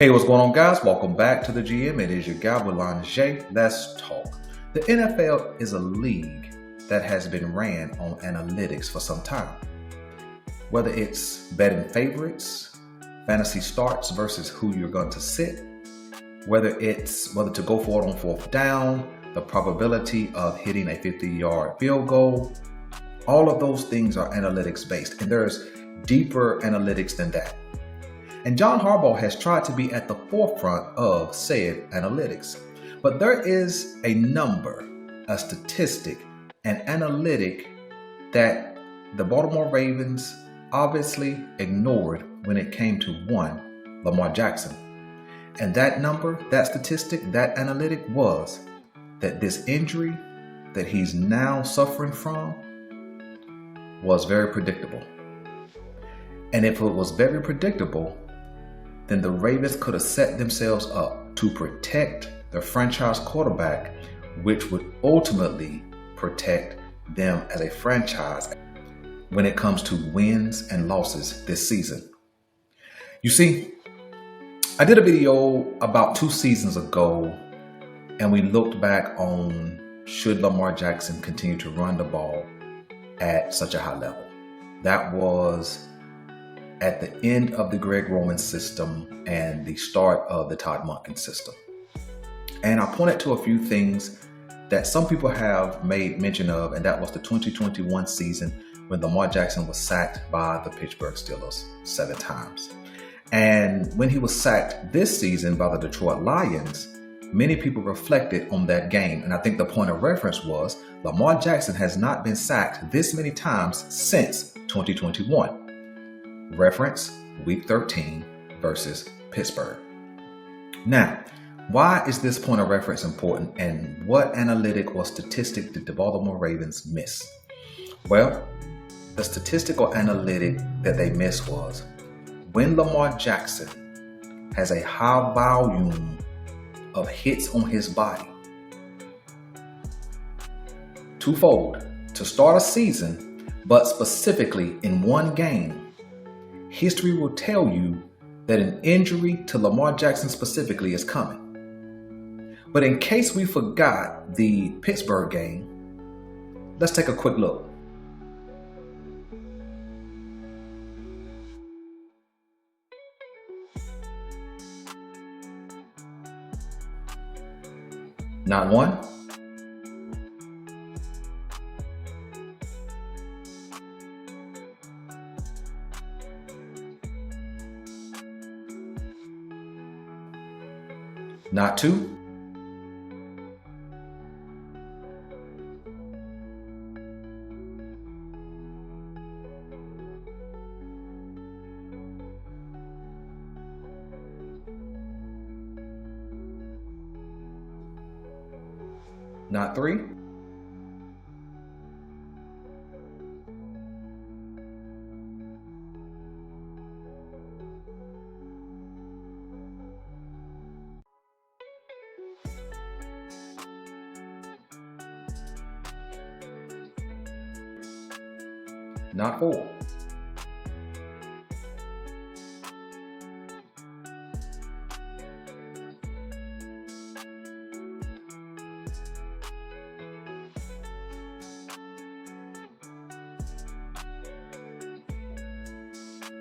Hey, what's going on, guys? Welcome back to the GM. It is your guy with LAMARJACKSON. Let's talk. The NFL is a league that has been ran on analytics for some time. Whether it's betting favorites, fantasy starts versus who you're going to sit, whether to go for it on fourth down, the probability of hitting a 50-yard field goal, all of those things are analytics based, and there's deeper analytics than that. And John Harbaugh has tried to be at the forefront of said analytics. But there is a number, a statistic, an analytic that the Baltimore Ravens obviously ignored when it came to one, Lamar Jackson. And that number, that statistic, that analytic was that this injury that he's now suffering from was very predictable. And if it was very predictable, then the Ravens could have set themselves up to protect their franchise quarterback, which would ultimately protect them as a franchise when it comes to wins and losses this season. You see, I did a video about 2 seasons ago, and we looked back on should Lamar Jackson continue to run the ball at such a high level. That was at the end of the Greg Roman system and the start of the Todd Monken system. And I pointed to a few things that some people have made mention of, and that was the 2021 season when Lamar Jackson was sacked by the Pittsburgh Steelers 7 times. And when he was sacked this season by the Detroit Lions, many people reflected on that game. And I think the point of reference was Lamar Jackson has not been sacked this many times since 2021. Reference week 13 versus Pittsburgh. Now, why is this point of reference important, and what analytic or statistic did the Baltimore Ravens miss? Well, the statistical analytic that they missed was when Lamar Jackson has a high volume of hits on his body. Twofold, to start a season, but specifically in one game, history will tell you that an injury to Lamar Jackson specifically is coming. But in case we forgot the Pittsburgh game, let's take a quick look. Not one, not 2, not 3, not 4,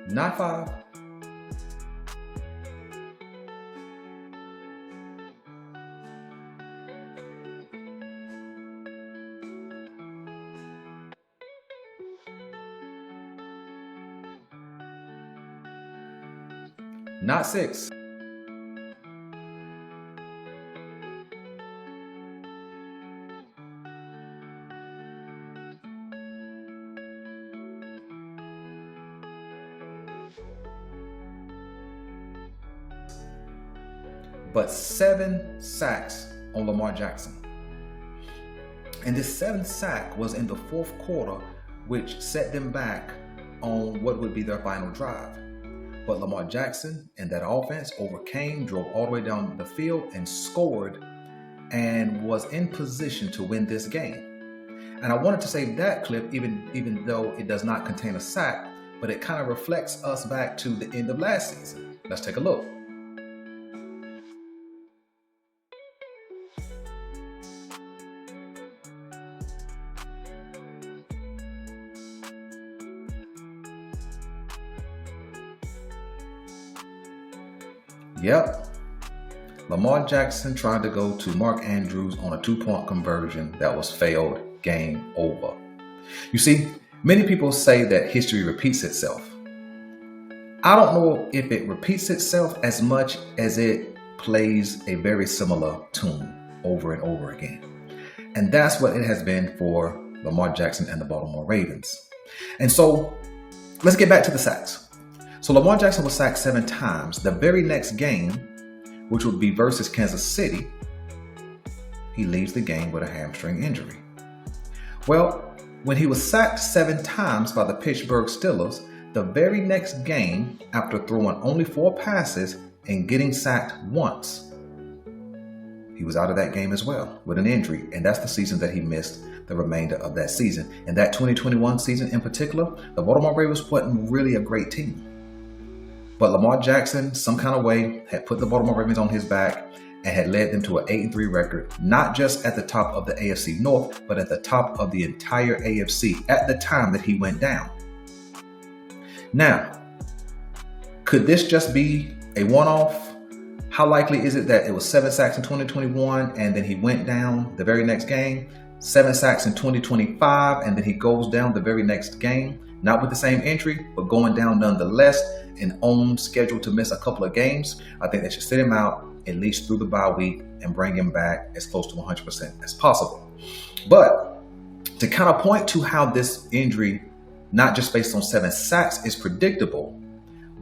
not 5, not 6, but 7 sacks on Lamar Jackson. And this 7th sack was in the 4th quarter, which set them back on what would be their final drive. But Lamar Jackson and that offense overcame, drove all the way down the field and scored, and was in position to win this game. And I wanted to save that clip even though it does not contain a sack, but it kind of reflects us back to the end of last season. Let's take a look. Yep. Lamar Jackson tried to go to Mark Andrews on a 2-point conversion that was failed. Game over. You see, many people say that history repeats itself. I don't know if it repeats itself as much as it plays a very similar tune over and over again. And that's what it has been for Lamar Jackson and the Baltimore Ravens. And so let's get back to the sacks. So Lamar Jackson was sacked 7 times. The very next game, which would be versus Kansas City, he leaves the game with a hamstring injury. Well, when he was sacked 7 times by the Pittsburgh Steelers, the very next game, after throwing only 4 passes and getting sacked once, he was out of that game as well with an injury. And that's the season that he missed the remainder of that season. And that 2021 season in particular, the Baltimore Ravens wasn't really a great team. But Lamar Jackson, some kind of way, had put the Baltimore Ravens on his back and had led them to an 8-3 record, not just at the top of the AFC North, but at the top of the entire AFC at the time that he went down. Now, could this just be a one-off? How likely is it that it was 7 sacks in 2021 and then he went down the very next game, 7 sacks in 2025 and then he goes down the very next game, not with the same injury, but going down nonetheless and on schedule to miss a couple of games? I think they should sit him out at least through the bye week and bring him back as close to 100% as possible. But to kind of point to how this injury, not just based on 7 sacks, is predictable,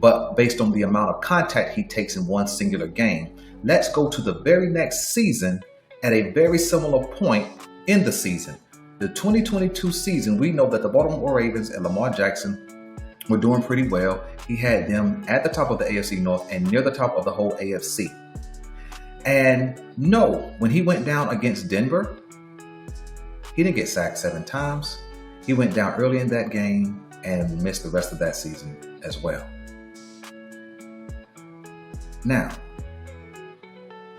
but based on the amount of contact he takes in one singular game, let's go to the very next season at a very similar point in the season. The 2022 season, we know that the Baltimore Ravens and Lamar Jackson were doing pretty well. He had them at the top of the AFC North and near the top of the whole AFC. And no, when he went down against Denver, he didn't get sacked 7 times. He went down early in that game and missed the rest of that season as well. Now,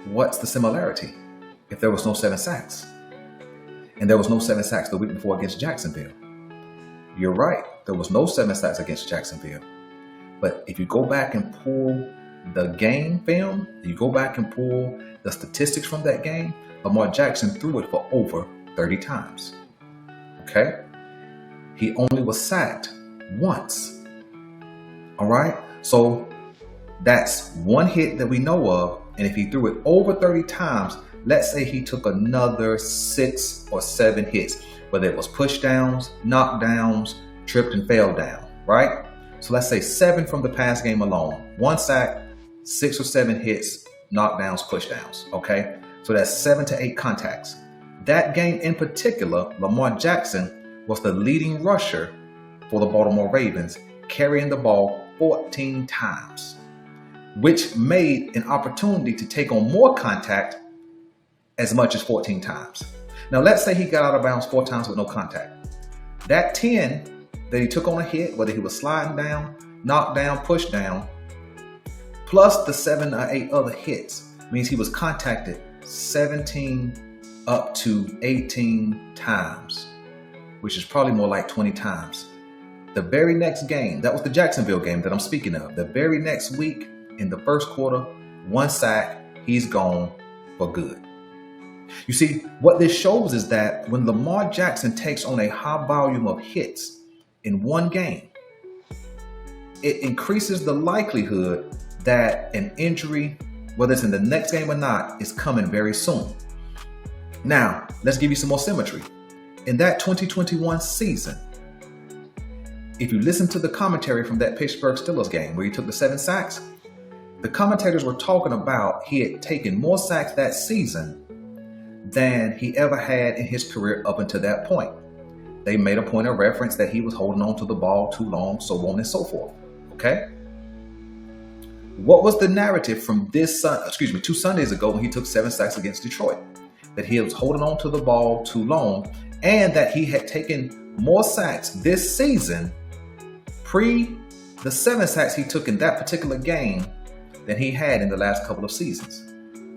what's the similarity if there was no 7 sacks? And there was no 7 sacks the week before against Jacksonville. You're right, there was no 7 sacks against Jacksonville. But if you go back and pull the game film, you go back and pull the statistics from that game, Lamar Jackson threw it for over 30 times. Okay? He only was sacked once. All right? So that's one hit that we know of. And if he threw it over 30 times, let's say he took another 6 or 7 hits, whether it was pushdowns, knockdowns, tripped and fell down, right? So let's say 7 from the pass game alone. 1 sack, 6 or 7 hits, knockdowns, pushdowns, okay? So that's 7 to 8 contacts. That game in particular, Lamar Jackson was the leading rusher for the Baltimore Ravens, carrying the ball 14 times, which made an opportunity to take on more contact as much as 14 times. Now, let's say he got out of bounds 4 times with no contact. That 10 that he took on a hit, whether he was sliding down, knocked down, pushed down, plus the 7 or 8 other hits, means he was contacted 17 up to 18 times, which is probably more like 20 times. The very next game, that was the Jacksonville game that I'm speaking of. The very next week in the first quarter, 1 sack, he's gone for good. You see, what this shows is that when Lamar Jackson takes on a high volume of hits in one game, it increases the likelihood that an injury, whether it's in the next game or not, is coming very soon. Now, let's give you some more symmetry. In that 2021 season, if you listen to the commentary from that Pittsburgh Steelers game where he took the 7 sacks, the commentators were talking about he had taken more sacks that season than he ever had in his career up until that point. They made a point of reference that he was holding on to the ball too long, so on and so forth. Okay? What was the narrative from 2 Sundays ago when he took 7 sacks against Detroit? That he was holding on to the ball too long and that he had taken more sacks this season pre the 7 sacks he took in that particular game than he had in the last couple of seasons.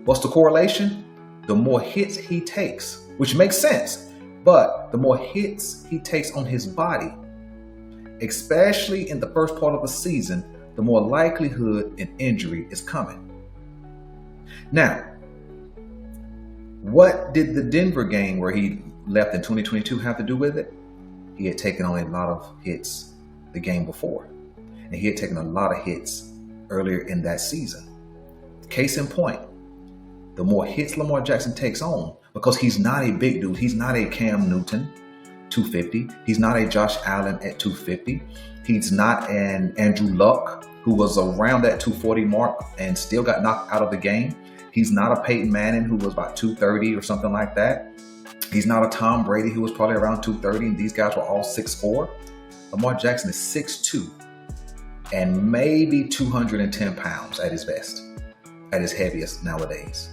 What's the correlation? The more hits he takes, which makes sense, but the more hits he takes on his body, especially in the first part of the season, the more likelihood an injury is coming. Now, what did the Denver game where he left in 2022 have to do with it? He had taken on a lot of hits the game before, and he had taken a lot of hits earlier in that season. Case in point, the more hits Lamar Jackson takes on, because he's not a big dude, he's not a Cam Newton, 250. He's not a Josh Allen at 250. He's not an Andrew Luck, who was around that 240 mark and still got knocked out of the game. He's not a Peyton Manning, who was about 230 or something like that. He's not a Tom Brady, who was probably around 230, and these guys were all 6'4". Lamar Jackson is 6'2", and maybe 210 pounds at his best, at his heaviest nowadays.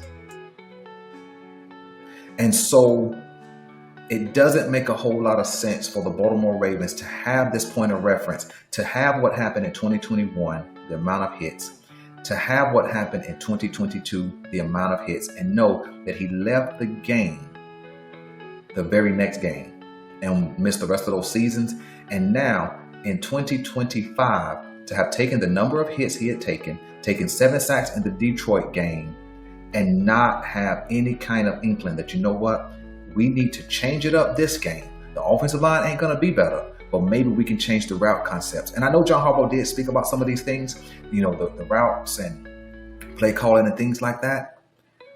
And so it doesn't make a whole lot of sense for the Baltimore Ravens to have this point of reference, to have what happened in 2021, the amount of hits, to have what happened in 2022, the amount of hits, and know that he left the game the very next game and missed the rest of those seasons. And now in 2025, to have taken the number of hits he had taken 7 sacks in the Detroit game, and not have any kind of inkling that, you know what, we need to change it up this game. The offensive line ain't going to be better, but maybe we can change the route concepts. And I know John Harbaugh did speak about some of these things, you know, the routes and play calling and things like that.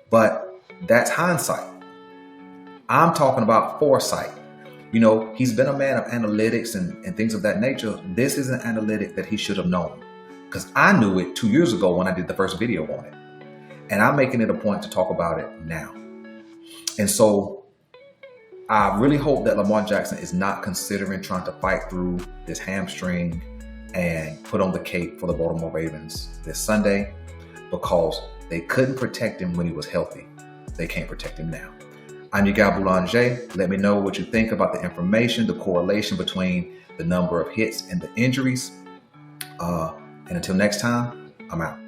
But that's hindsight. I'm talking about foresight. You know, he's been a man of analytics and things of that nature. This is an analytic that he should have known, because I knew it 2 years ago when I did the first video on it. And I'm making it a point to talk about it now. And so I really hope that Lamar Jackson is not considering trying to fight through this hamstring and put on the cape for the Baltimore Ravens this Sunday, because they couldn't protect him when he was healthy. They can't protect him now. I'm your guy, Boulanger. Let me know what you think about the information, the correlation between the number of hits and the injuries. And until next time, I'm out.